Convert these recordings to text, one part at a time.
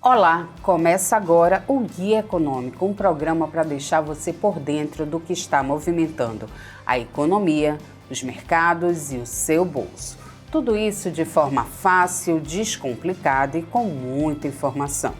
Olá, começa agora o Guia Econômico, um programa para deixar você por dentro do que está movimentando a economia, os mercados e o seu bolso. Tudo isso de forma fácil, descomplicada e com muita informação.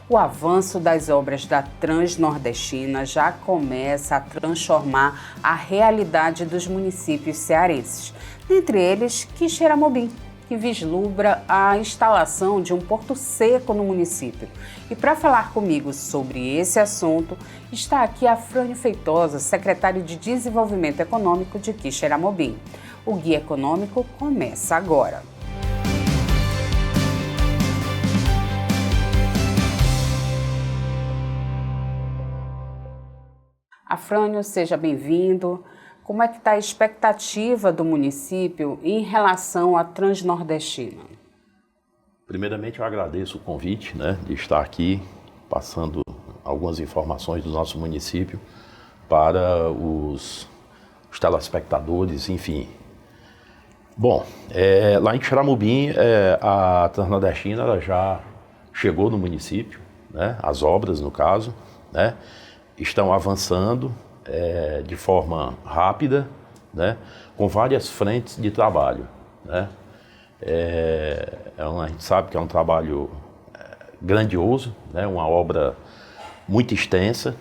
O avanço das obras da Transnordestina já começa a transformar a realidade dos municípios cearenses, dentre eles Quixeramobim, que vislumbra a instalação de um porto seco no município. E para falar comigo sobre esse assunto, está aqui Afrânio Feitosa, secretário de Desenvolvimento Econômico de Quixeramobim. O Guia Econômico começa agora. Afrânio, seja bem-vindo. Como é que está a expectativa do município em relação à Transnordestina? Primeiramente, eu agradeço o convite, de estar aqui passando algumas informações do nosso município para os telespectadores, enfim. Bom, lá em Quixeramobim, a Transnordestina ela já chegou no município, as obras, no caso, estão avançando de forma rápida, com várias frentes de trabalho. A gente sabe que é um trabalho grandioso, uma obra muito extensa,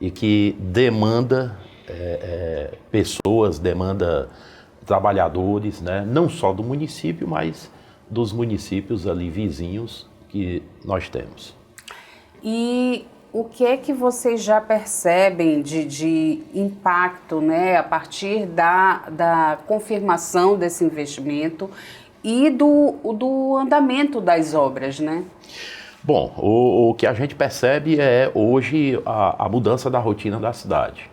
e que demanda pessoas, demanda trabalhadores, não só do município, mas dos municípios ali vizinhos que nós temos. E o que é que vocês já percebem de impacto, a partir da confirmação desse investimento e do andamento das obras, Bom, o que a gente percebe é hoje a mudança da rotina da cidade,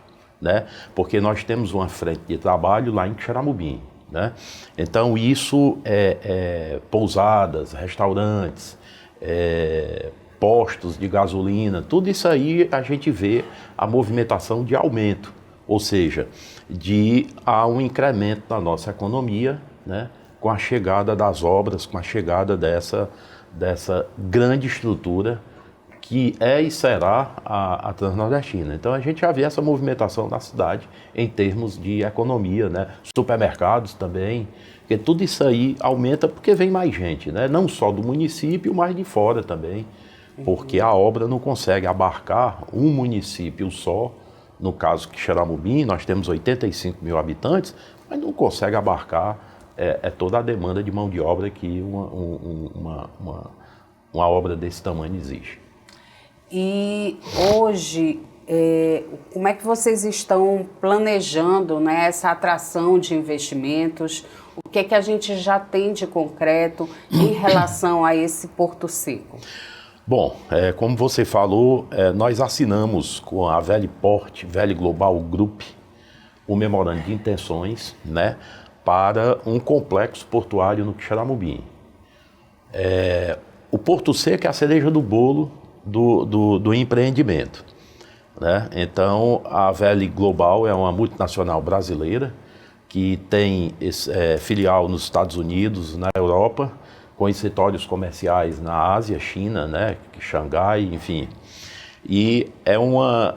porque nós temos uma frente de trabalho lá em Quixeramobim, Então isso pousadas, restaurantes, postos de gasolina, tudo isso aí a gente vê a movimentação de aumento, ou seja, há um incremento na nossa economia, com a chegada das obras, com a chegada dessa grande estrutura que é e será a Transnordestina. Então a gente já vê essa movimentação na cidade em termos de economia, supermercados também, porque tudo isso aí aumenta porque vem mais gente, não só do município, mas de fora também. Porque a obra não consegue abarcar um município só, no caso Quixeramobim, nós temos 85 mil habitantes, mas não consegue abarcar toda a demanda de mão de obra que uma obra desse tamanho exige. E hoje, como é que vocês estão planejando essa atração de investimentos? O que é que a gente já tem de concreto em relação a esse Porto Seco? Bom, como você falou, nós assinamos com a Veliport, Veli Global Group, um memorando de intenções, para um complexo portuário no Quixeramobim. O Porto Seco é a cereja do bolo do empreendimento, Então, a Veli Global é uma multinacional brasileira que tem filial nos Estados Unidos, na Europa, com escritórios comerciais na Ásia, China, Xangai, enfim. E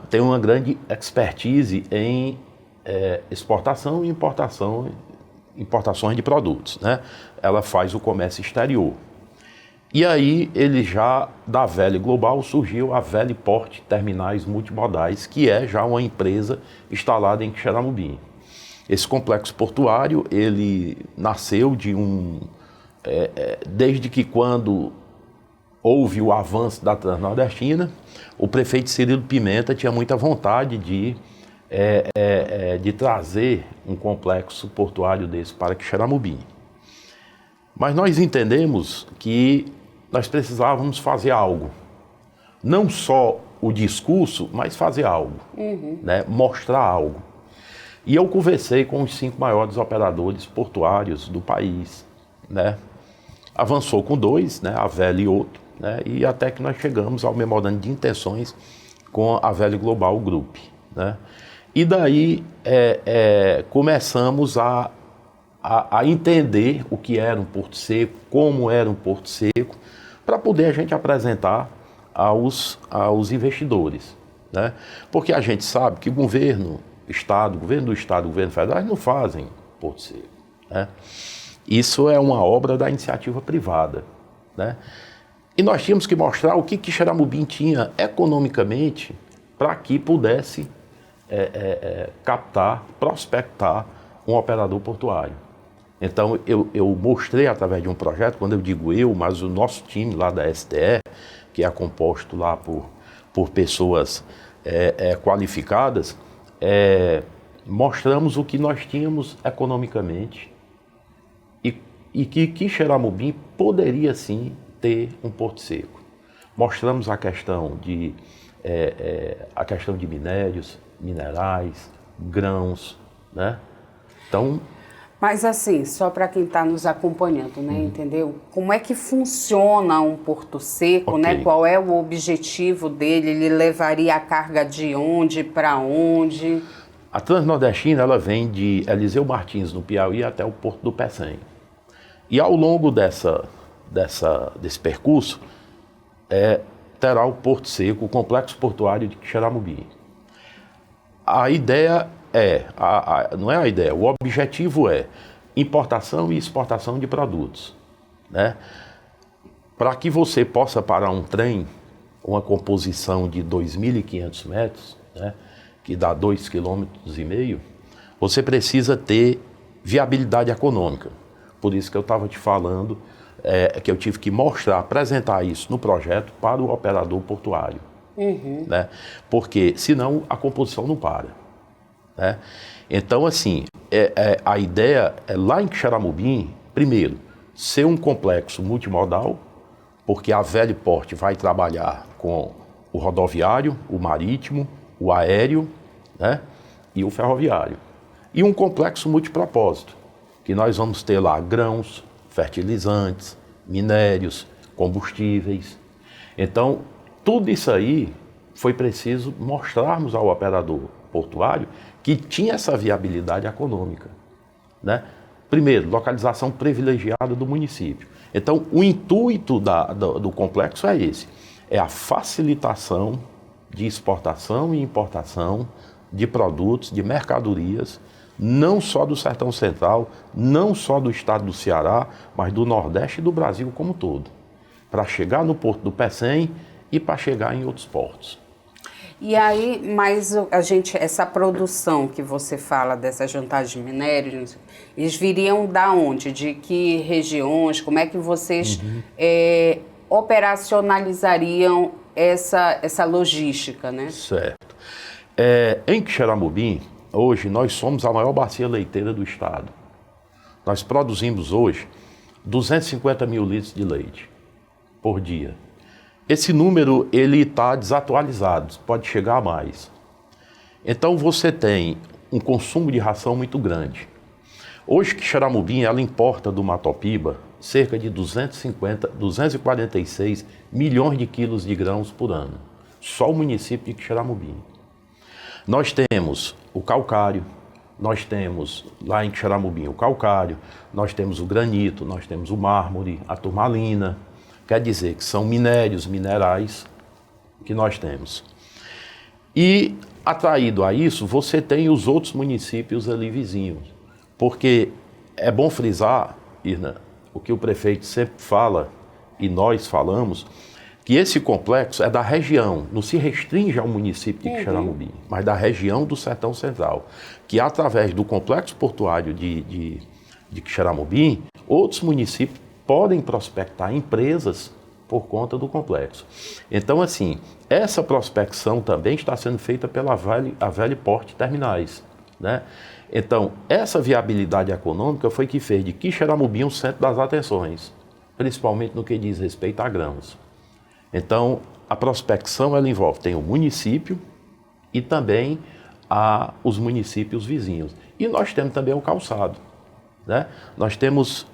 tem uma grande expertise em exportação e importações de produtos, Ela faz o comércio exterior. E aí, da Veli Global, surgiu a Veliport Terminais Multimodais, que é já uma empresa instalada em Quixeramobim. Esse complexo portuário, ele nasceu desde que quando houve o avanço da Transnordestina, o prefeito Cirilo Pimenta tinha muita vontade de trazer um complexo portuário desse para Quixeramobim. Mas nós entendemos que nós precisávamos fazer algo. Não só o discurso, mas fazer algo, mostrar algo. E eu conversei com os 5 maiores operadores portuários do país, Avançou com 2, a Veli e outro, e até que nós chegamos ao memorando de intenções com a Veli Global Group, E daí começamos a entender o que era um porto seco, como era um porto seco, para poder a gente apresentar aos investidores, né? Porque a gente sabe que governo do Estado, governo federal não fazem Porto Seco, né? Isso é uma obra da iniciativa privada, né? E nós tínhamos que mostrar o que Xeramobim tinha economicamente para que pudesse captar, prospectar um operador portuário. Então, eu mostrei através de um projeto, quando eu digo eu, mas o nosso time lá da STE, que é composto lá por pessoas qualificadas, mostramos o que nós tínhamos economicamente e que Xeramobim poderia sim ter um Porto Seco. Mostramos a questão de minérios, minerais, grãos, né? Então, mas assim, só para quem está nos acompanhando, né, entendeu? Como é que funciona um Porto Seco, né? Qual é o objetivo dele? Ele levaria a carga de onde para onde? A Transnordestina, ela vem de Eliseu Martins, no Piauí, até o Porto do Pecém. E ao longo desse percurso, terá o Porto Seco, o complexo portuário de Xeramobim. A ideia não é a ideia, o objetivo é importação e exportação de produtos, né? Para que você possa parar um trem, uma composição de 2.500 metros, né, que dá 2,5 km, você precisa ter viabilidade econômica. Por isso que eu estava te falando que eu tive que mostrar, apresentar isso no projeto para o operador portuário. Né? Porque senão a composição não para, né? Então, assim, a ideia é lá em Xeramobim, primeiro, ser um complexo multimodal, porque a Veliport vai trabalhar com o rodoviário, o marítimo, o aéreo, né, e o ferroviário. E um complexo multipropósito, que nós vamos ter lá grãos, fertilizantes, minérios, combustíveis. Então, tudo isso aí foi preciso mostrarmos ao operador portuário que tinha essa viabilidade econômica, né? Primeiro, localização privilegiada do município. Então, o intuito do complexo é esse, é a facilitação de exportação e importação de produtos, de mercadorias, não só do Sertão Central, não só do estado do Ceará, mas do Nordeste e do Brasil como um todo, para chegar no Porto do Pecém e para chegar em outros portos. E aí, mas essa produção que você fala dessa juntagem de minérios, eles viriam da onde? De que regiões? Como é que vocês operacionalizariam essa logística, né? Certo. Em Xeramobim, hoje, nós somos a maior bacia leiteira do estado. Nós produzimos hoje 250 mil litros de leite por dia. Esse número ele está desatualizado, pode chegar a mais. Então você tem um consumo de ração muito grande. Hoje que Xeramobim ela importa do Matopiba cerca de 246 milhões de quilos de grãos por ano. Só o município de Xeramobim. Nós temos o calcário, nós temos lá em Xeramobim o calcário, nós temos o granito, nós temos o mármore, a turmalina. Quer dizer que são minerais que nós temos. E, atraído a isso, você tem os outros municípios ali vizinhos. Porque é bom frisar, Irna, o que o prefeito sempre fala, e nós falamos, que esse complexo é da região, não se restringe ao município de Xeramobim, mas da região do Sertão Central, que através do complexo portuário de Xeramobim, outros municípios podem prospectar empresas por conta do complexo. Então, assim, essa prospecção também está sendo feita pela Veliport Terminais, né? Então, essa viabilidade econômica foi que fez de Xeramobim um centro das atenções, principalmente no que diz respeito a grãos. Então, a prospecção ela envolve, tem o município e também os municípios vizinhos. E nós temos também o calçado, né? Nós temos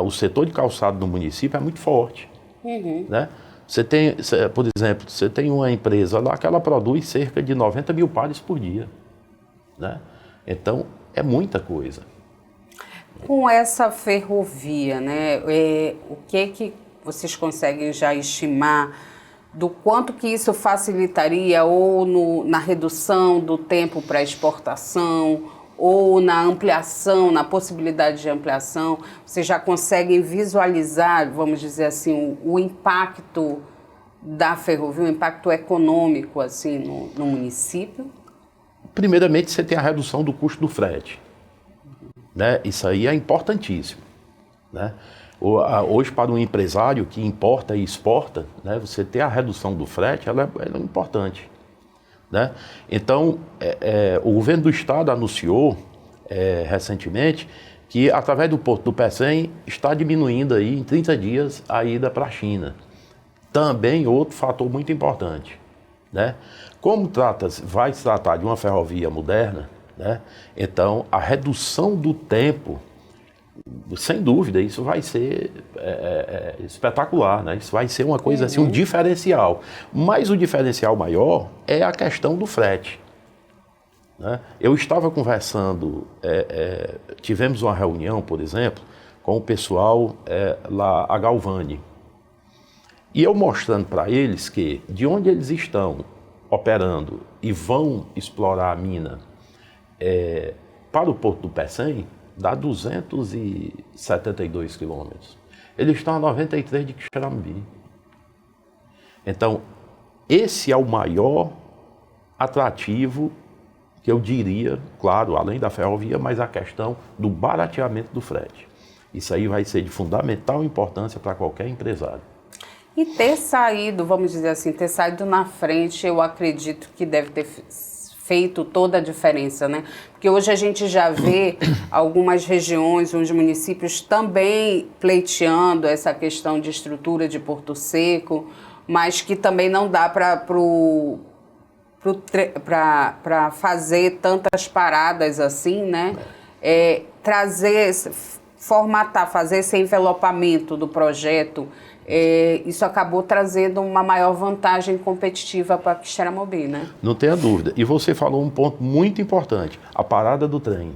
o setor de calçado no município é muito forte, né? Por exemplo, você tem uma empresa lá que ela produz cerca de 90 mil pares por dia, né? Então, é muita coisa. Com essa ferrovia, né? vocês conseguem já estimar do quanto que isso facilitaria ou na redução do tempo para exportação ou na ampliação, na possibilidade de ampliação? Vocês já conseguem visualizar, vamos dizer assim, o impacto da ferrovia, o impacto econômico assim, no município? Primeiramente, você tem a redução do custo do frete, né? Isso aí é importantíssimo, né? Hoje, para um empresário que importa e exporta, né, você ter a redução do frete, ela é importante, né? Então, o governo do estado anunciou recentemente que, através do Porto do Pecém, está diminuindo aí, em 30 dias, a ida para a China. Também outro fator muito importante, né? Como vai se tratar de uma ferrovia moderna, né? Então, a redução do tempo, sem dúvida, isso vai ser espetacular, né? Isso vai ser uma coisa assim, um diferencial. Mas o diferencial maior é a questão do frete, né? Eu estava conversando, tivemos uma reunião, por exemplo, com o pessoal lá, a Galvani, e eu mostrando para eles que de onde eles estão operando e vão explorar a mina para o Porto do Pecém, dá 272 quilômetros. Eles estão a 93 de Quixerambi. Então, esse é o maior atrativo que eu diria, claro, além da ferrovia, mas a questão do barateamento do frete. Isso aí vai ser de fundamental importância para qualquer empresário. E ter saído, vamos dizer assim, ter saído na frente, eu acredito que deve ter feito toda a diferença, né? Porque hoje a gente já vê algumas regiões, uns municípios também pleiteando essa questão de estrutura de Porto Seco, mas que também não dá para fazer tantas paradas assim, né? Formatar, fazer esse envelopamento do projeto, isso acabou trazendo uma maior vantagem competitiva para Quixeramobim, né? Não tenha dúvida. E você falou um ponto muito importante, a parada do trem.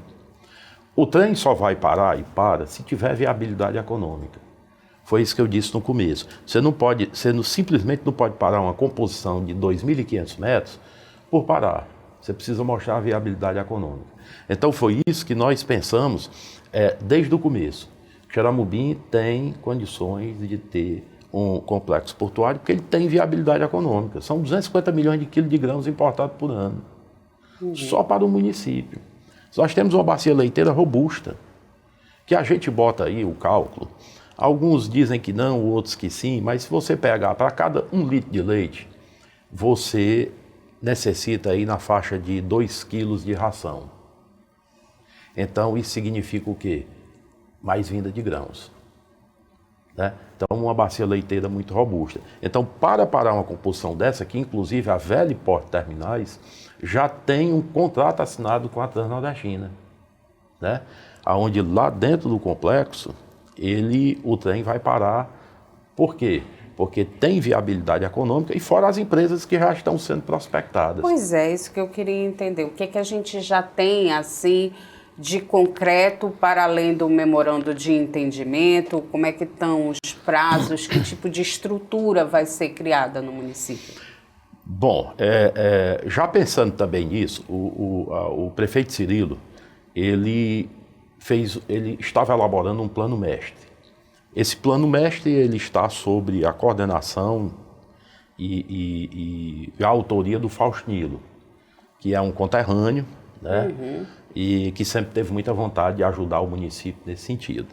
O trem só vai parar e para se tiver viabilidade econômica. Foi isso que eu disse no começo. Você simplesmente não pode parar uma composição de 2.500 metros por parar. Você precisa mostrar a viabilidade econômica. Então foi isso que nós pensamos desde o começo. Quixeramobim tem condições de ter um complexo portuário porque ele tem viabilidade econômica. São 250 milhões de quilos de grãos importados por ano, só para o município. Nós temos uma bacia leiteira robusta, que a gente bota aí o cálculo. Alguns dizem que não, outros que sim, mas se você pegar para cada 1 litro de leite, você necessita aí na faixa de 2 quilos de ração. Então isso significa o quê? Mais vinda de grãos, né? Então, uma bacia leiteira muito robusta. Então, para parar uma composição dessa, que inclusive a Veliport Terminais já tem um contrato assinado com a Transnordestina, né? Onde lá dentro do complexo, o trem vai parar. Por quê? Porque tem viabilidade econômica e fora as empresas que já estão sendo prospectadas. Pois é, isso que eu queria entender. O que é que a gente já tem, assim, de concreto para além do memorando de entendimento? Como é que estão os prazos? Que tipo de estrutura vai ser criada no município? Bom, já pensando também nisso, o prefeito Cirilo, ele estava elaborando um plano mestre. Esse plano mestre ele está sobre a coordenação e a autoria do Fausto Nilo, que é um conterrâneo, né? E que sempre teve muita vontade de ajudar o município nesse sentido.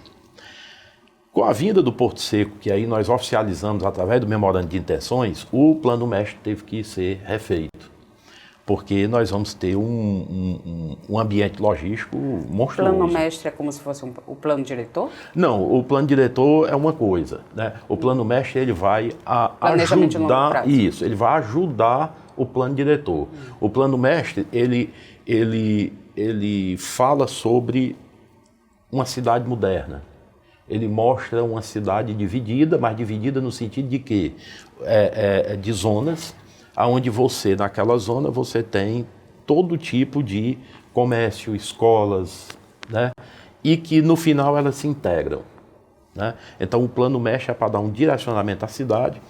Com a vinda do Porto Seco, que aí nós oficializamos através do memorando de intenções, o plano mestre teve que ser refeito, porque nós vamos ter um ambiente logístico monstruoso. O plano mestre é como se fosse o plano diretor? Não, o plano diretor é uma coisa, né? O plano mestre ele vai ajudar isso, ele vai ajudar o plano diretor. O plano mestre ele fala sobre uma cidade moderna. Ele mostra uma cidade dividida, mas dividida no sentido de que de zonas, onde você, naquela zona, você tem todo tipo de comércio, escolas, né? E que no final elas se integram. né? Então o Plano Mestre é para dar um direcionamento à cidade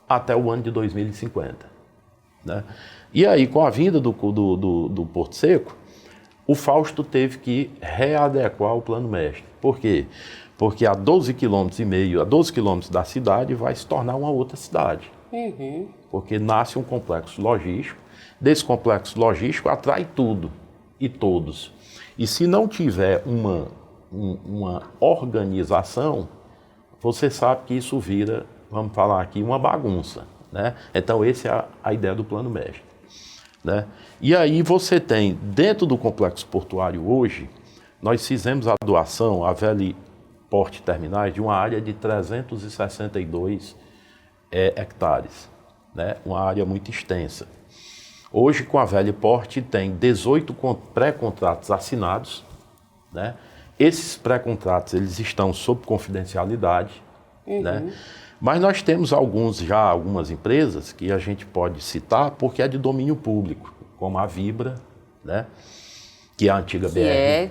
até o ano de 2050. Né? E aí, com a vinda do Porto Seco, o Fausto teve que readequar o Plano Mestre. Por quê? Porque a 12,5 km, a 12 quilômetros da cidade vai se tornar uma outra cidade. Porque nasce um complexo logístico. Desse complexo logístico atrai tudo e todos. E se não tiver uma organização, você sabe que isso vira, vamos falar aqui, uma bagunça. Né? Então, essa é a ideia do Plano Mestre. Né? E aí você tem, dentro do complexo portuário hoje, nós fizemos a doação à Velha Porte Terminais de uma área de 362 hectares. Né? Uma área muito extensa. Hoje, com a Velha Porte, tem 18 pré-contratos assinados. Né? Esses pré-contratos eles estão sob confidencialidade. Né? Mas nós temos algumas empresas que a gente pode citar porque é de domínio público, como a Vibra, né? Que é a antiga BR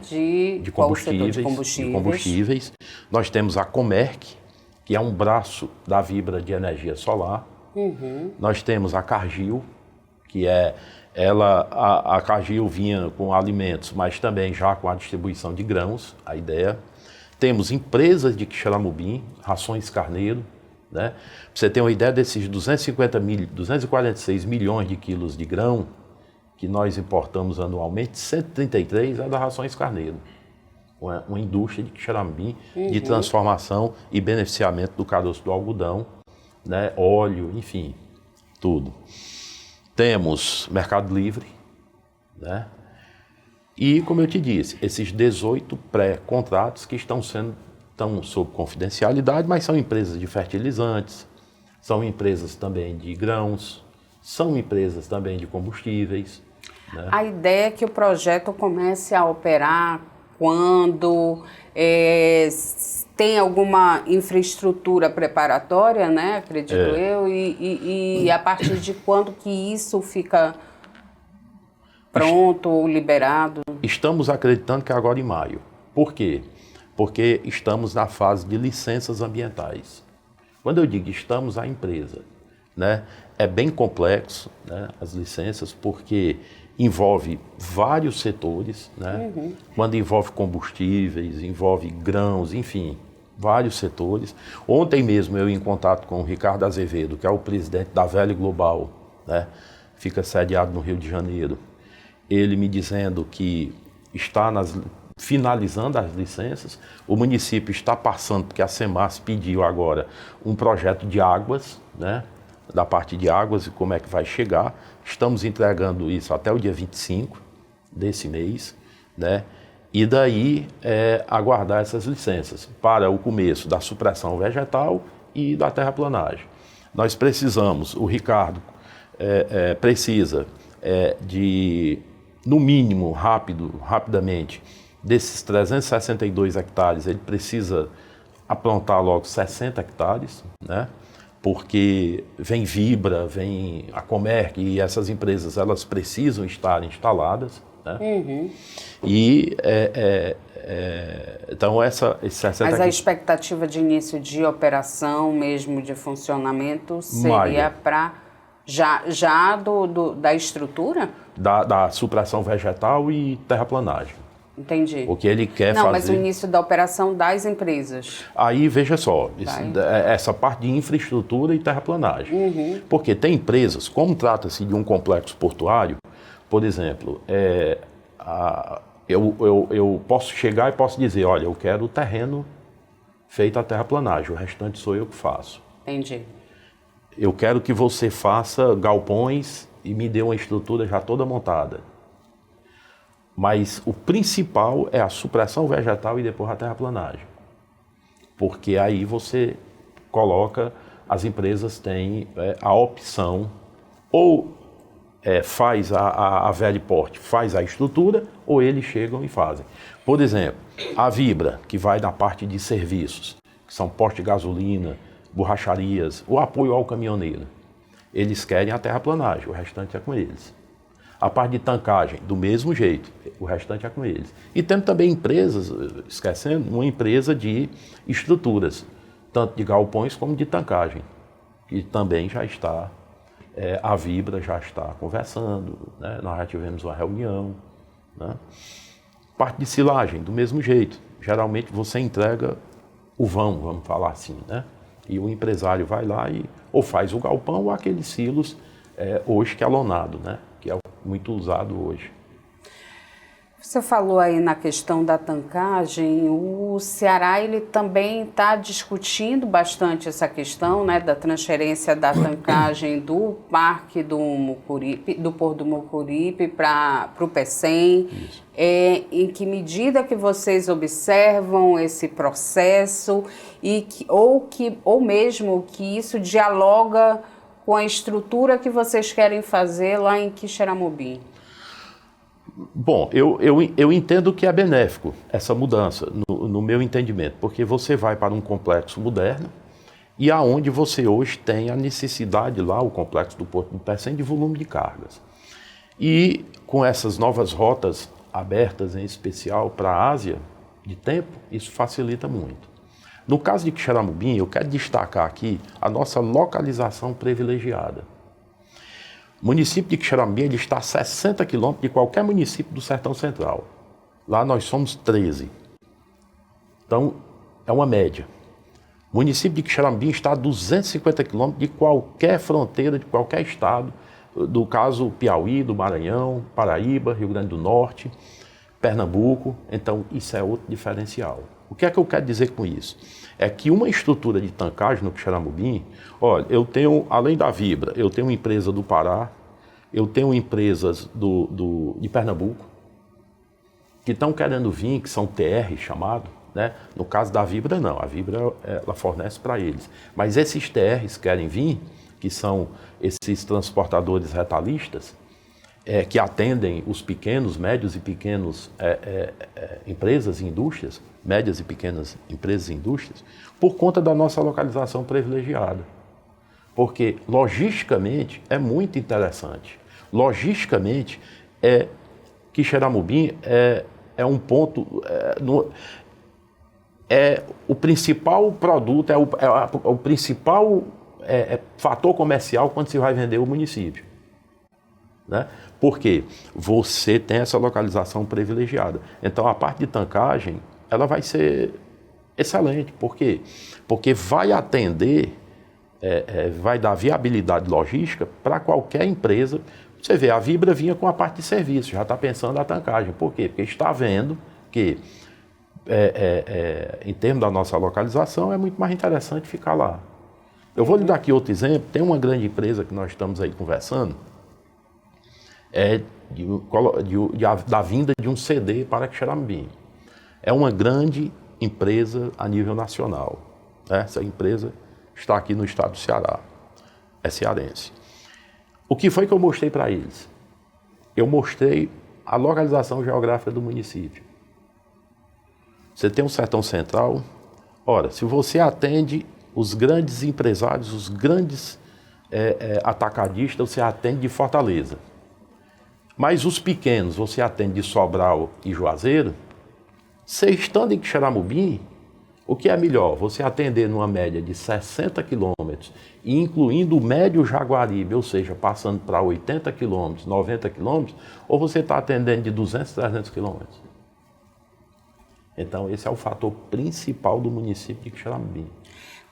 de combustíveis. Nós temos a Comerc, que é um braço da Vibra de energia solar. Nós temos a Cargill, que a Cargill vinha com alimentos, mas também já com a distribuição de grãos, a ideia. Temos empresas de Quixeramobim, Rações Carneiro. Né? Para você ter uma ideia desses 246 milhões de quilos de grão que nós importamos anualmente, 133 é da Rações Carneiro, uma indústria de Quixeramobim de transformação e beneficiamento do caroço do algodão, né? Óleo, enfim, tudo. Temos Mercado Livre, né? E, como eu te disse, esses 18 pré-contratos que estão sob confidencialidade, mas são empresas de fertilizantes, são empresas também de grãos, são empresas também de combustíveis. Né? A ideia é que o projeto comece a operar quando tem alguma infraestrutura preparatória, né? Acredito eu, e a partir de quando que isso fica pronto ou liberado? Estamos acreditando que agora em maio. Por quê? Porque estamos na fase de licenças ambientais. Quando eu digo estamos, a empresa, né, é bem complexo, né, as licenças, porque envolve vários setores, né, quando envolve combustíveis, envolve grãos, enfim, vários setores. Ontem mesmo eu em contato com o Ricardo Azevedo, que é o presidente da Velha Global, né, fica sediado no Rio de Janeiro, ele me dizendo que está finalizando as licenças, o município está passando, porque a SEMAS pediu agora um projeto de águas, né, da parte de águas e como é que vai chegar. Estamos entregando isso até o dia 25 desse mês, né, e daí aguardar essas licenças para o começo da supressão vegetal e da terraplanagem. Nós precisamos, o Ricardo precisa de, no mínimo, rapidamente, desses 362 hectares, ele precisa aprontar logo 60 hectares, né? Porque vem Vibra, vem a Comerc e essas empresas, elas precisam estar instaladas. Né? E, então, esses 60 Mas a expectativa de início de operação, mesmo de funcionamento, seria para já da estrutura? Da supressão vegetal e terraplanagem. Entendi. O que ele quer fazer... Não, mas o início da operação das empresas. Aí, veja só, essa parte de infraestrutura e terraplanagem. Porque tem empresas, como trata-se de um complexo portuário, por exemplo, eu posso chegar e posso dizer, olha, eu quero o terreno feito a terraplanagem, o restante sou eu que faço. Entendi. Eu quero que você faça galpões e me dê uma estrutura já toda montada. Mas o principal é a supressão vegetal e depois a terraplanagem. Porque aí você coloca, as empresas têm a opção, ou faz a Velha Porte, faz a estrutura, ou eles chegam e fazem. Por exemplo, a Vibra, que vai na parte de serviços, que são postos de gasolina, borracharias, o apoio ao caminhoneiro. Eles querem a terraplanagem, o restante é com eles. A parte de tancagem, do mesmo jeito, o restante é com eles. E temos também empresas, esquecendo, uma empresa de estruturas, tanto de galpões como de tancagem, que também já está, a Vibra já está conversando, né? Nós já tivemos uma reunião. Né? Parte de silagem, do mesmo jeito. Geralmente você entrega o vão, vamos falar assim, né? E o empresário vai lá e ou faz o galpão ou aqueles silos hoje que é lonado, né? Que é muito usado hoje. Você falou aí na questão da tancagem, o Ceará ele também está discutindo bastante essa questão, né, da transferência da tancagem do Parque do Mucuripe, do Porto do Mucuripe para o Pecém. Em que medida que vocês observam esse processo ou mesmo que isso dialoga com a estrutura que vocês querem fazer lá em Quixeramobim? Bom, eu entendo que é benéfico essa mudança, no meu entendimento, porque você vai para um complexo moderno e aonde você hoje tem a necessidade lá, o complexo do Porto do Pecém, de volume de cargas. E com essas novas rotas abertas, em especial para a Ásia, de tempo, isso facilita muito. No caso de Quixeramobim, eu quero destacar aqui a nossa localização privilegiada. O município de Quixeramobim ele está a 60 quilômetros de qualquer município do Sertão Central. Lá nós somos 13. Então, é uma média. O município de Quixeramobim está a 250 quilômetros de qualquer fronteira, de qualquer estado, do caso Piauí, do Maranhão, Paraíba, Rio Grande do Norte, Pernambuco. Então, isso é outro diferencial. O que é que eu quero dizer com isso? É que uma estrutura de tancagem no Quixeramobim, olha, eu tenho, além da Vibra, eu tenho uma empresa do Pará, eu tenho empresas de Pernambuco, que estão querendo vir, que são TR chamado, né? No caso da Vibra, não, a Vibra ela fornece para eles. Mas esses TRs querem vir, que são esses transportadores retalistas, que atendem os pequenos, médios e pequenos empresas e indústrias, médias e pequenas empresas e indústrias, por conta da nossa localização privilegiada. Porque, logisticamente, é muito interessante. Logisticamente, Quixeramobim é um ponto... o principal produto, o principal fator comercial quando se vai vender o município. Né? Porque você tem essa localização privilegiada. Então, a parte de tancagem, ela vai ser excelente. Por quê? Porque vai atender, vai dar viabilidade logística para qualquer empresa. Você vê, a Vibra vinha com a parte de serviço, já está pensando na tancagem. Por quê? Porque está vendo que, em termos da nossa localização, é muito mais interessante ficar lá. Eu vou lhe dar aqui outro exemplo. Tem uma grande empresa que nós estamos aí conversando, da vinda de um CD para Quixeramobim. É uma grande empresa a nível nacional. Essa empresa está aqui no estado do Ceará, é cearense. O que foi que eu mostrei para eles? Eu mostrei a localização geográfica do município. Você tem um Sertão Central. Ora, se você atende os grandes empresários, os grandes atacadistas, você atende de Fortaleza. Mas os pequenos, você atende de Sobral e Juazeiro. Você estando em Quixeramobim, o que é melhor? Você atender numa média de 60 quilômetros, e incluindo o médio Jaguaribe, ou seja, passando para 80 quilômetros, 90 quilômetros, ou você está atendendo de 200, 300 quilômetros? Então, esse é o fator principal do município de Quixeramobim.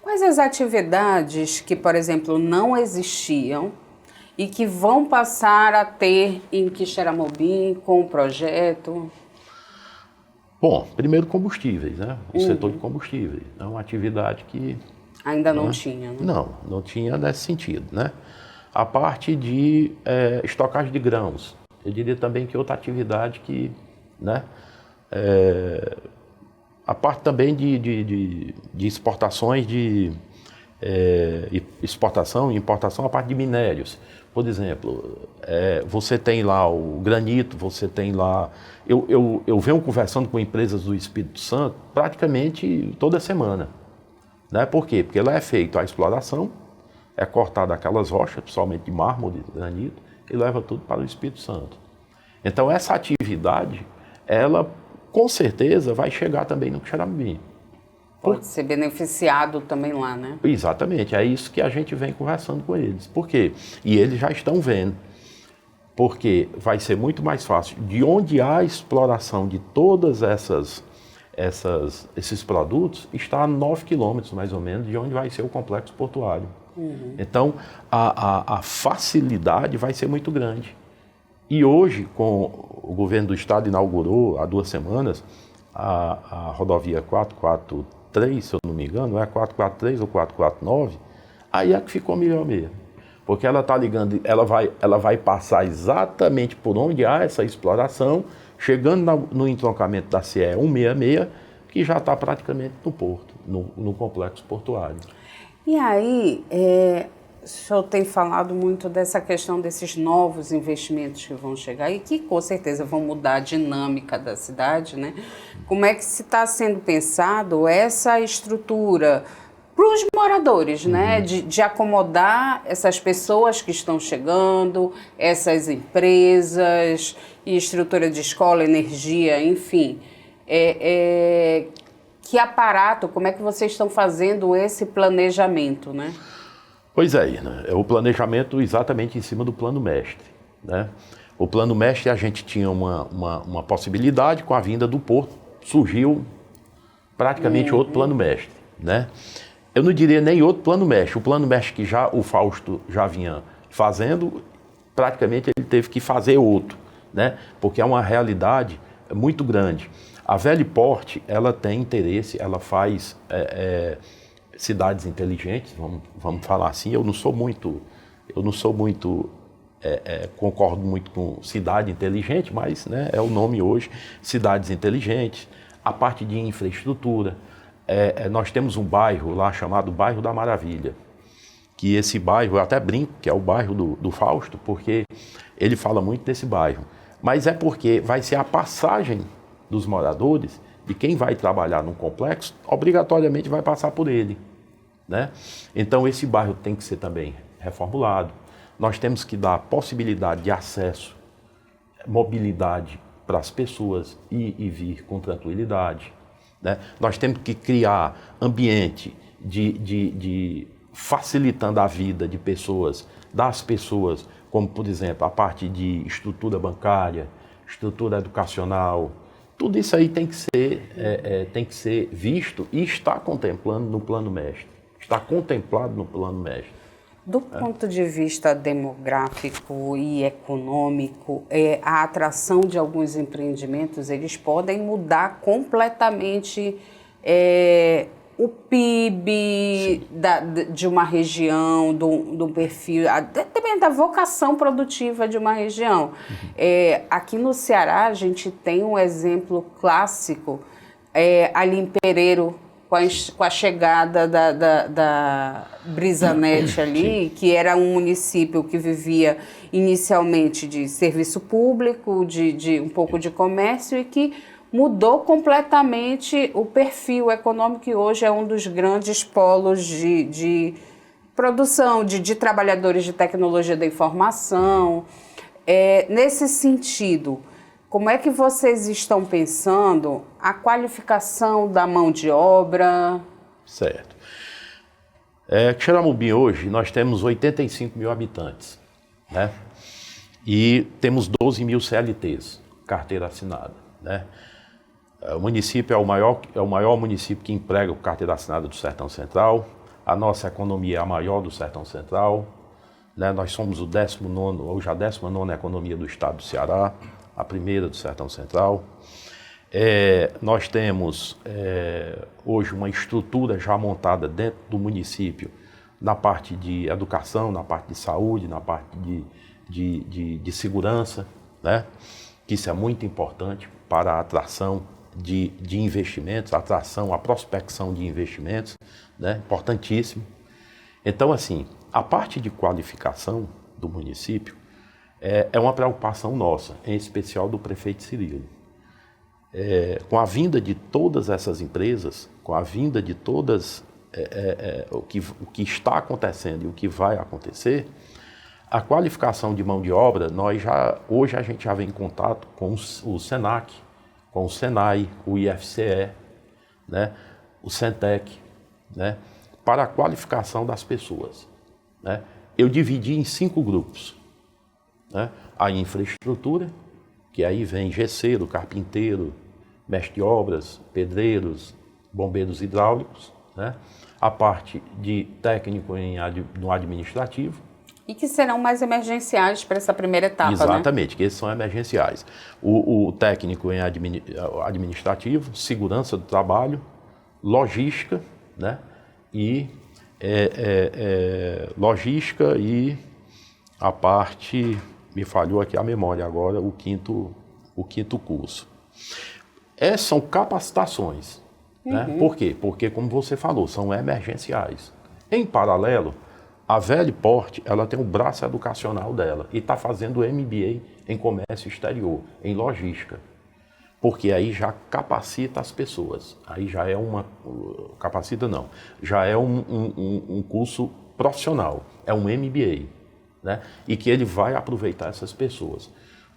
Quais as atividades que, por exemplo, não existiam e que vão passar a ter em Quixeramobim com o projeto? Bom, primeiro combustíveis, né? O setor de combustíveis. É uma atividade que... Ainda não tinha, né? Não tinha nesse sentido, né? A parte de estocagem de grãos. Eu diria também que outra atividade que, né? A parte também de exportações, exportação e importação, a parte de minérios. Por exemplo, você tem lá o granito, você tem lá... Eu venho conversando com empresas do Espírito Santo praticamente toda semana. Né? Por quê? Porque lá é feita a exploração, é cortada aquelas rochas, principalmente de mármore, de granito, e leva tudo para o Espírito Santo. Então, essa atividade, ela com certeza vai chegar também no Quixeramobim. Pode ser beneficiado também lá, né? Exatamente, é isso que a gente vem conversando com eles. Por quê? E eles já estão vendo. Porque vai ser muito mais fácil. De onde há exploração de todas esses produtos, está a 9 quilômetros, mais ou menos, de onde vai ser o complexo portuário. Então, a facilidade vai ser muito grande. E hoje, o governo do estado inaugurou, há 2 semanas, a rodovia 443, se eu não me engano, é 443 ou 449, aí é que ficou melhor mesmo. Porque ela está ligando, ela vai passar exatamente por onde há essa exploração, chegando no entroncamento da CE 166, que já está praticamente no porto, no complexo portuário. E aí, o senhor tem falado muito dessa questão desses novos investimentos que vão chegar e que com certeza vão mudar a dinâmica da cidade, né? Como é que está sendo pensado essa estrutura para os moradores, né? De acomodar essas pessoas que estão chegando, essas empresas, e estrutura de escola, energia, enfim. Que aparato, como é que vocês estão fazendo esse planejamento, né? Pois é, né? É o planejamento exatamente em cima do plano mestre, né? O plano mestre, a gente tinha uma possibilidade, com a vinda do porto, surgiu praticamente outro plano mestre, né? Eu não diria nem outro plano mestre. O plano mestre que já o Fausto já vinha fazendo, praticamente ele teve que fazer outro, né? Porque é uma realidade muito grande. A Veliporte, ela tem interesse, ela faz cidades inteligentes, vamos falar assim. Eu não sou muito, concordo muito com cidade inteligente, mas, né, é o nome hoje, cidades inteligentes, a parte de infraestrutura. Nós temos um bairro lá chamado Bairro da Maravilha, que esse bairro, eu até brinco, que é o bairro do Fausto, porque ele fala muito desse bairro. Mas é porque vai ser a passagem dos moradores, de quem vai trabalhar num complexo, obrigatoriamente vai passar por ele, né? Então esse bairro tem que ser também reformulado. Nós temos que dar possibilidade de acesso, mobilidade para as pessoas ir e vir com tranquilidade, né? Nós temos que criar ambiente de facilitando a vida de pessoas, das pessoas, como, por exemplo, a parte de estrutura bancária, estrutura educacional. Tudo isso aí tem que ser visto e está contemplando no plano mestre. Está contemplado no plano mestre. Do ponto de vista demográfico e econômico, a atração de alguns empreendimentos, eles podem mudar completamente o PIB de uma região, do perfil, também da vocação produtiva de uma região. Aqui no Ceará, a gente tem um exemplo clássico, ali em Pereiro, com a chegada da Brisanet ali, que era um município que vivia inicialmente de serviço público, de um pouco de comércio, e que mudou completamente o perfil econômico, e hoje é um dos grandes polos de produção, de trabalhadores de tecnologia da informação. Nesse sentido, como é que vocês estão pensando a qualificação da mão de obra? Certo. Quixeramobim hoje, nós temos 85 mil habitantes, né? E temos 12 mil CLTs, carteira assinada, né? O município é o maior município que emprega o carteira assinada do Sertão Central. A nossa economia é a maior do Sertão Central, né? Nós somos o 19º, hoje a 19ª economia do estado do Ceará, a primeira do Sertão Central. Nós temos hoje uma estrutura já montada dentro do município, na parte de educação, na parte de saúde, na parte de segurança, né? Que isso é muito importante para a atração de investimentos, a prospecção de investimentos, né? Importantíssimo. Então, assim, a parte de qualificação do município é uma preocupação nossa, em especial do prefeito Cirilo. Com a vinda de todas essas empresas, com a vinda de todas o que está acontecendo e o que vai acontecer, A qualificação de mão de obra, hoje a gente já vem em contato com o SENAC, com o SENAI, o IFCE, né, o SENTEC, né, para a qualificação das pessoas. Né. Eu dividi em 5 grupos. Né, a infraestrutura, que aí vem gesseiro, carpinteiro, mestre de obras, pedreiros, bombeiros hidráulicos, né, a parte de técnico no administrativo. E que serão mais emergenciais para essa primeira etapa, Exatamente, né? que esses são emergenciais. O técnico em administrativo, segurança do trabalho, logística, né? E logística e a parte, me falhou aqui a memória agora, o quinto curso. Essas são capacitações. Né? Por quê? Porque, como você falou, são emergenciais. Em paralelo, a Veliport, ela tem o braço educacional dela e está fazendo MBA em comércio exterior, em logística. Porque aí já capacita as pessoas. Aí já é capacita não, já é um curso profissional, é um MBA. Né? E que ele vai aproveitar essas pessoas.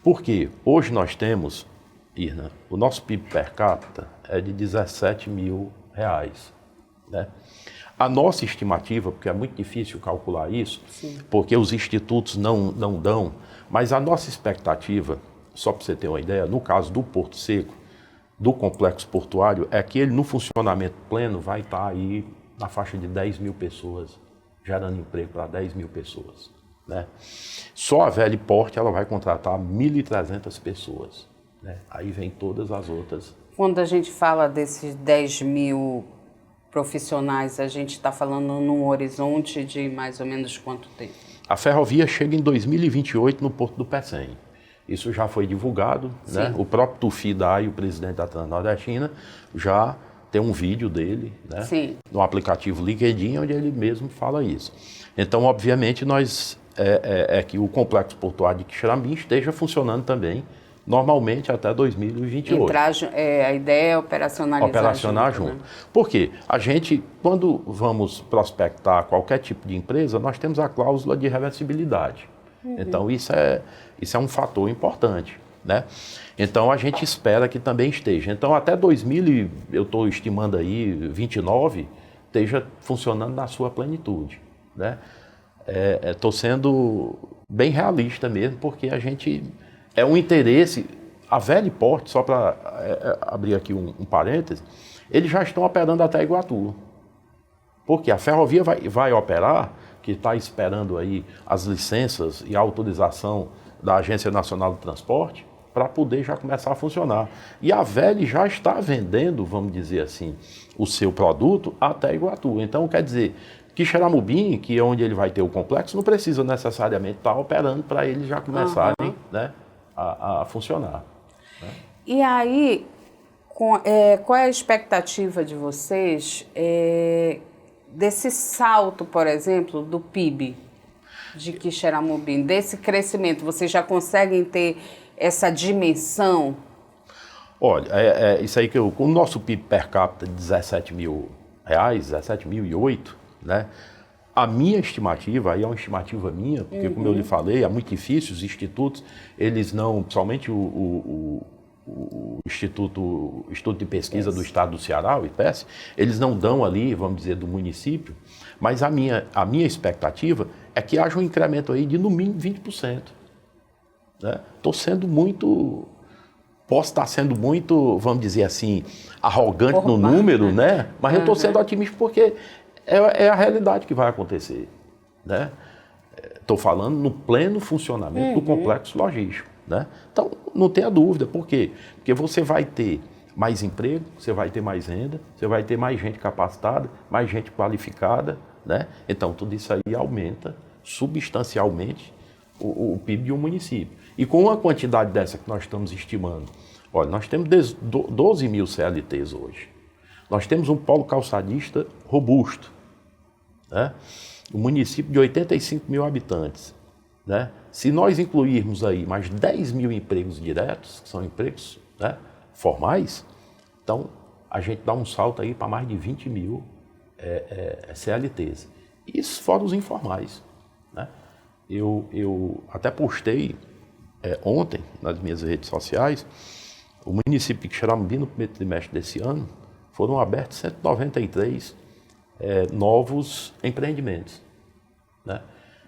Porque hoje nós temos, Irna, o nosso PIB per capita é de R$17 mil. Né? A nossa estimativa, porque é muito difícil calcular isso, sim, porque os institutos não dão, mas a nossa expectativa, só para você ter uma ideia, no caso do Porto Seco, do complexo portuário, é que ele no funcionamento pleno vai estar aí na faixa de 10 mil pessoas, gerando emprego para 10 mil pessoas. Né? Só a Veliport ela vai contratar 1.300 pessoas. Né? Aí vem todas as outras. Quando a gente fala desses 10 mil profissionais, a gente está falando num horizonte de mais ou menos quanto tempo? A ferrovia chega em 2028 no Porto do Pecém. Isso já foi divulgado, né? O próprio Tufi Dai, o presidente da Transnordestina, já tem um vídeo dele, né? No aplicativo LinkedIn, onde ele mesmo fala isso. Então, obviamente, que o complexo portuário de Quixeramobim esteja funcionando também, normalmente até 2028. A ideia é operacionalizar junto. Né? Por quê? A gente, quando vamos prospectar qualquer tipo de empresa, nós temos a cláusula de reversibilidade. Então, isso é um fator importante. Né? Então, a gente espera que também esteja. Então, até 2000, eu estou estimando aí, 29, esteja funcionando na sua plenitude. Né? Estou sendo bem realista mesmo, porque a gente... É um interesse, a Veliport, só para abrir aqui um parêntese, eles já estão operando até Iguatu. Porque a ferrovia vai operar, que está esperando aí as licenças e a autorização da Agência Nacional de Transporte, para poder já começar a funcionar. E a Veli já está vendendo, vamos dizer assim, o seu produto até Iguatu. Então, quer dizer, Quixeramobim, que é onde ele vai ter o complexo, não precisa necessariamente estar operando para eles já começarem, né, a funcionar. Né? E aí, qual é a expectativa de vocês desse salto, por exemplo, do PIB de Quixeramobim, desse crescimento? Vocês já conseguem ter essa dimensão? Olha, isso aí com o nosso PIB per capita de R$17 mil, R$17.008, né? A minha estimativa, aí é uma estimativa minha, porque como eu lhe falei, é muito difícil, os institutos, eles não, principalmente o Instituto de Pesquisa do Estado do Ceará, o IPES, eles não dão ali, vamos dizer, do município, mas a minha expectativa é que haja um incremento aí de no mínimo 20%. Né? Posso estar sendo muito, vamos dizer assim, arrogante no número, né? Mas eu estou sendo otimista porque é a realidade que vai acontecer. Né? Estou falando no pleno funcionamento do complexo logístico. Né? Então, não tenha dúvida. Por quê? Porque você vai ter mais emprego, você vai ter mais renda, você vai ter mais gente capacitada, mais gente qualificada. Né? Então, tudo isso aí aumenta substancialmente o PIB de um município. E com uma quantidade dessa que nós estamos estimando, olha, nós temos 12 mil CLTs hoje. Nós temos um polo calçadista robusto. Né? Um município de 85 mil habitantes. Né? Se nós incluirmos aí mais 10 mil empregos diretos, que são empregos, né, formais, então a gente dá um salto aí para mais de 20 mil CLTs. Isso fora os informais. Né? eu até postei ontem nas minhas redes sociais, o município de Quixeramobim, no primeiro trimestre desse ano, foram abertos 193 novos empreendimentos, né?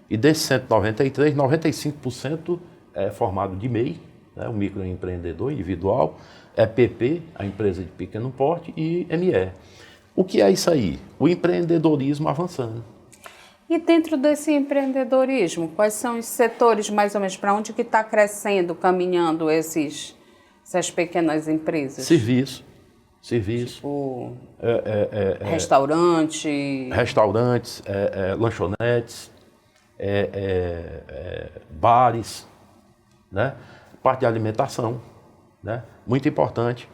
E desses 193, 95% é formado de MEI, né, o microempreendedor individual, EPP, a empresa de pequeno porte, e ME. O que é isso aí? O empreendedorismo avançando. E dentro desse empreendedorismo, quais são os setores, mais ou menos, para onde que está crescendo, caminhando essas pequenas empresas? Serviço. Tipo, restaurantes, lanchonetes, bares, né? Parte de alimentação, né? Muito importante.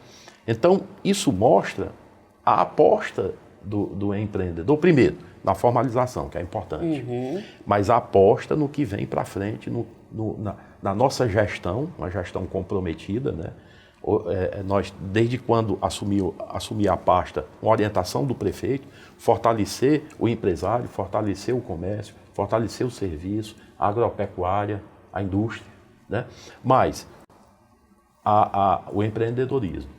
Então, isso mostra a aposta do empreendedor, primeiro, na formalização, que é importante, mas a aposta no que vem para frente, na nossa gestão, uma gestão comprometida, né? Nós, desde quando assumi a pasta, uma orientação do prefeito, fortalecer o empresário, fortalecer o comércio, fortalecer o serviço, a agropecuária, a indústria, né? Mas o empreendedorismo,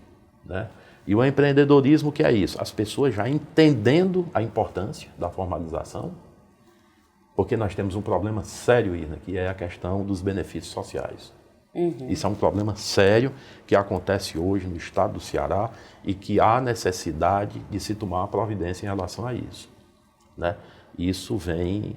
né? E o empreendedorismo, que é isso? As pessoas já entendendo a importância da formalização, porque nós temos um problema sério aí, né, que é a questão dos benefícios sociais. Isso é um problema sério que acontece hoje no estado do Ceará e que há necessidade de se tomar uma providência em relação a isso, né? Isso vem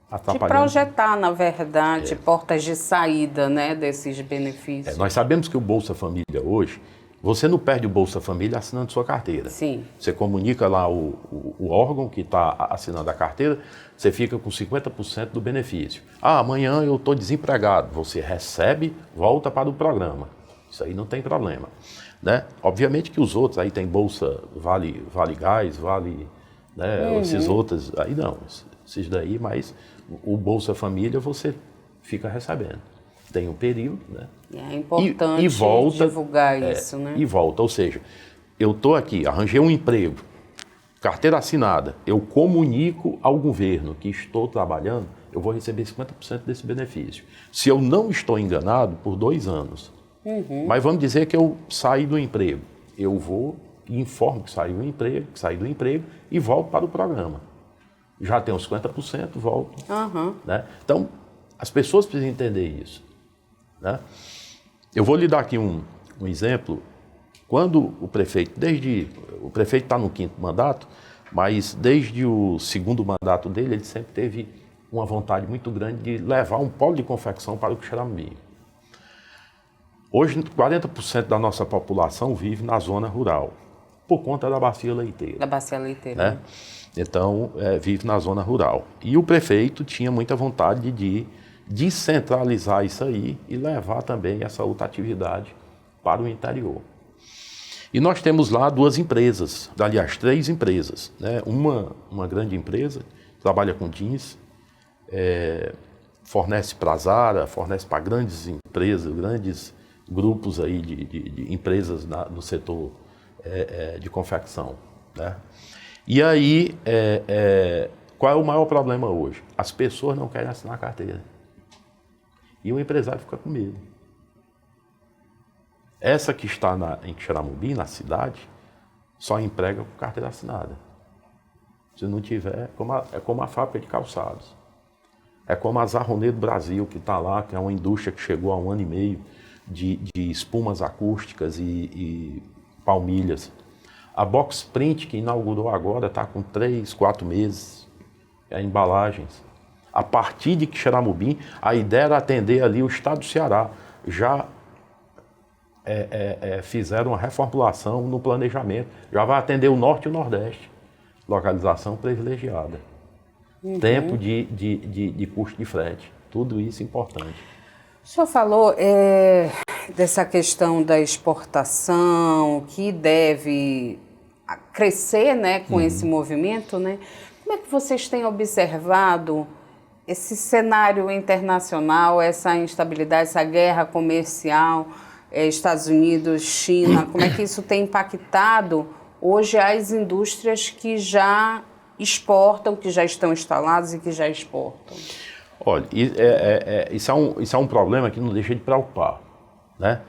atrapalhando. De projetar, na verdade, portas de saída, né, desses benefícios. Nós sabemos que o Bolsa Família hoje, você não perde o Bolsa Família assinando sua carteira. Sim. Você comunica lá o órgão que está assinando a carteira, você fica com 50% do benefício. Amanhã eu estou desempregado. Você recebe, volta para o programa. Isso aí não tem problema, né? Obviamente que os outros, aí tem Bolsa Vale Gás, Vale, né? Esses outros, aí não. Esses daí, mas o Bolsa Família você fica recebendo. Tem um período, né? É importante divulgar isso, né? E volta, ou seja, eu estou aqui, arranjei um emprego, carteira assinada, eu comunico ao governo que estou trabalhando, eu vou receber 50% desse benefício. Se eu não estou enganado, por 2 anos. Mas vamos dizer que eu saí do emprego, eu vou e informo que saí do emprego e volto para o programa. Já tenho os 50%, volto. Né? Então, as pessoas precisam entender isso, né? Eu vou lhe dar aqui um exemplo. Quando o prefeito está no 5º mandato, mas desde o 2º mandato dele, ele sempre teve uma vontade muito grande de levar um polo de confecção para o Quixeramobim. Hoje, 40% da nossa população vive na zona rural, por conta da bacia leiteira. Da bacia leiteira. Né? Então, vive na zona rural. E o prefeito tinha muita vontade de descentralizar isso aí e levar também essa outra atividade para o interior. E nós temos lá 2 empresas, aliás, 3 empresas, né? Uma grande empresa, trabalha com jeans, fornece para a Zara, fornece para grandes empresas, grandes grupos aí de empresas no setor de confecção, né? E aí, qual é o maior problema hoje? As pessoas não querem assinar a carteira. E o empresário fica com medo. Essa que está em Quixeramobim, na cidade, só emprega com carteira assinada. Se não tiver, é como a fábrica de calçados. É como a Zarronê do Brasil, que está lá, que é uma indústria que chegou há 1 ano e meio de espumas acústicas e palmilhas. A Box Print, que inaugurou agora, está com 3, 4 meses. Embalagens. A partir de Quixeramobim, a ideia era atender ali o estado do Ceará. Já fizeram uma reformulação no planejamento. Já vai atender o Norte e o Nordeste. Localização privilegiada. Tempo de custo de frete. Tudo isso importante. O senhor falou dessa questão da exportação, que deve crescer, né, com esse movimento, né? Como é que vocês têm observado esse cenário internacional, essa instabilidade, essa guerra comercial, Estados Unidos, China, como é que isso tem impactado hoje as indústrias que já exportam, que já estão instaladas e que já exportam? Olha, isso é um problema que não deixa de preocupar, né?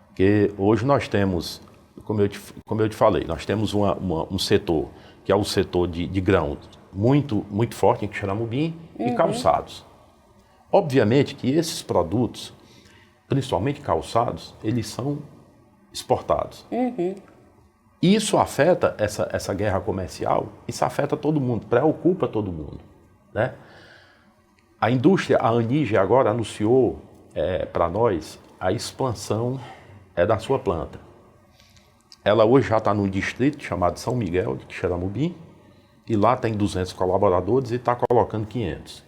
Porque hoje nós temos, como eu te falei, nós temos um setor, que é o setor de grãos, muito forte em Quixeramobim e calçados. Obviamente que esses produtos, principalmente calçados, eles são exportados. Isso afeta essa guerra comercial, isso afeta todo mundo, preocupa todo mundo, né? A indústria, a Anige agora anunciou para nós a expansão da sua planta. Ela hoje já está num distrito chamado São Miguel de Quixeramobim e lá tem 200 colaboradores e está colocando 500.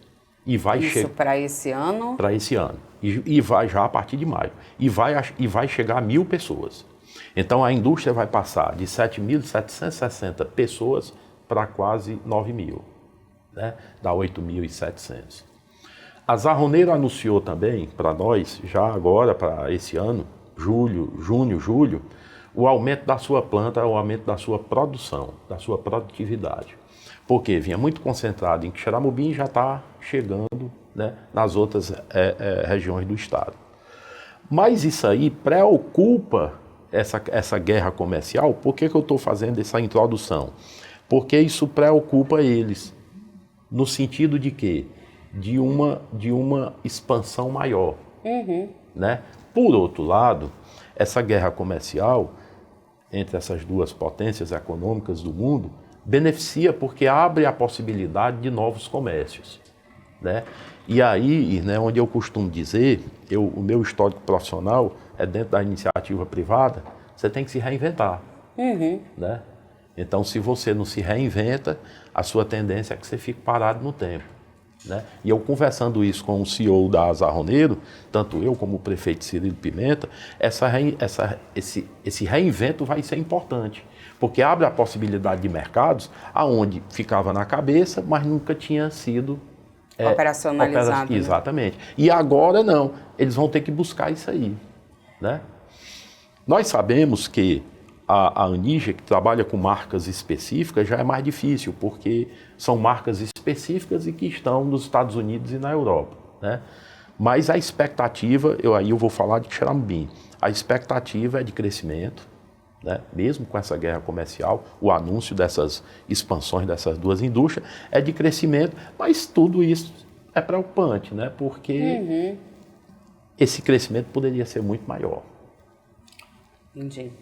E vai Isso para esse ano? Para esse ano. E vai já a partir de maio. E vai chegar a 1.000 pessoas. Então a indústria vai passar de 7.760 pessoas para quase 9.000. Né? Dá 8.700. A Zarroneiro anunciou também para nós, já agora para esse ano, junho, julho, o aumento da sua planta, o aumento da sua produção, da sua produtividade. Porque vinha muito concentrado em Quixeramobim e já está chegando, né, nas outras regiões do estado. Mas isso aí preocupa essa guerra comercial. Por que eu estou fazendo essa introdução? Porque isso preocupa eles, no sentido de quê? De uma expansão maior. Né? Por outro lado, essa guerra comercial entre essas duas potências econômicas do mundo beneficia porque abre a possibilidade de novos comércios. Né? E aí, né, onde eu costumo dizer, o meu histórico profissional é dentro da iniciativa privada, você tem que se reinventar. Né? Então, se você não se reinventa, a sua tendência é que você fique parado no tempo. Né? E eu conversando isso com o CEO da Zarroneiro, tanto eu como o prefeito Cirilo Pimenta, esse reinvento vai ser importante, porque abre a possibilidade de mercados aonde ficava na cabeça, mas nunca tinha sido operacionalizado. Exatamente. Né? E agora não, eles vão ter que buscar isso aí. Né? Nós sabemos que a Anige, que trabalha com marcas específicas, já é mais difícil, porque são marcas específicas e que estão nos Estados Unidos e na Europa. Né? Mas a expectativa, eu vou falar de Quixeramobim, a expectativa é de crescimento, né? Mesmo com essa guerra comercial, o anúncio dessas expansões dessas duas indústrias é de crescimento, mas tudo isso é preocupante, né? Porque esse crescimento poderia ser muito maior. Entendi.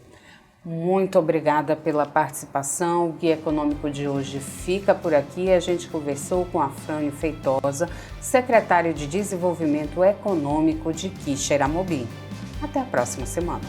Muito obrigada pela participação. O Guia Econômico de hoje fica por aqui. A gente conversou com Afrânio Feitosa, secretário de Desenvolvimento Econômico de Quixeramobim. Até a próxima semana.